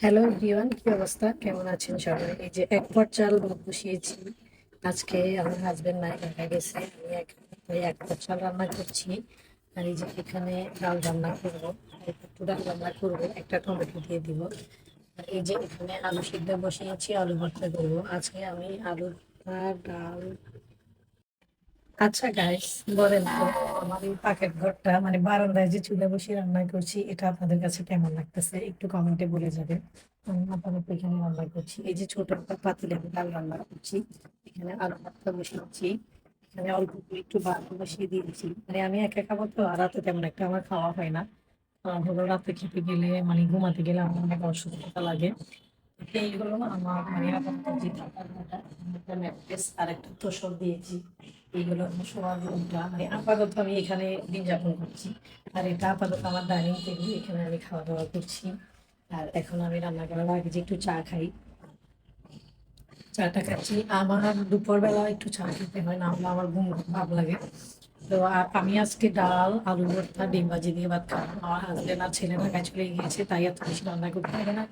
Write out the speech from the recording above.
Hello everyone, কি অবস্থা? কেমন আছেন সবাই? এই যে এক পট চাল ভাত বসিয়েছি। আজকে আমার হাজবেন্ড নাই, ঢাকা গেছে। আমি ওই এক পট চাল রান্না করছি। আর এই যে এখানে ডাল রান্না করবো, একটু ডাল রান্না করবো, একটা টমেটো দিয়ে দিব। আর এই যে এখানে আলু সিদ্ধ বসিয়েছি, আলু ভর্তা করবো। আজকে আমি আলু ভর্তা, ডাল। আচ্ছা গাইস, বলেন তো, আমার এই পাকের ঘরটা মানে বারান্দায় যে চুলা বসে রান্না করছি, এটা আপনাদের কাছে কেমন লাগতেছে একটু কমেন্টে বলে যাবেন। আমি আপাতত এখানে রান্না করছি, এই যে ছোট একটা পাতিলে আমি ডাল রান্না করছি। এখানে আলু ভর্তা বসিয়েছি। এখানে অল্প করে একটু ভাত বসিয়ে দিয়েছি। মানে আমি একা খাবো তো, আর রাতে তেমন একটা আমার খাওয়া হয় না। হলো রাতে খেতে গেলে মানে ঘুমাতে গেলে আমার অনেক অসুস্থতা লাগে। এইগুলো আমার মানে আপাতত যে খাবারটা, একটা ম্যাট্রেস আর একটা তোষক দিয়েছি। এইগুলো আমার শোয়ার রুমটা, মানে আপাতত আমি এখানে দিন যাপন করছি। আর এটা আপাতত আমার ডাইনিং টেবিল, এখানে আমি খাওয়া দাওয়া করছি। আর এখন আমি রান্না করার আগে যে একটু চা খাই, চাটা খাচ্ছি। আমার দুপুরবেলা একটু চা খেতে হয়, না হলে আমার ঘুম ঘুম ভাব লাগে। তো আর আমি আজকে ডাল, আলু ভর্তা, ডিম ভাজি দিয়ে ভাত খাবো। আমার হাজবেন্ড আর ছেলে ঢাকায় চলে গিয়েছে, তাই এত বেশি রান্না করতে হবে না।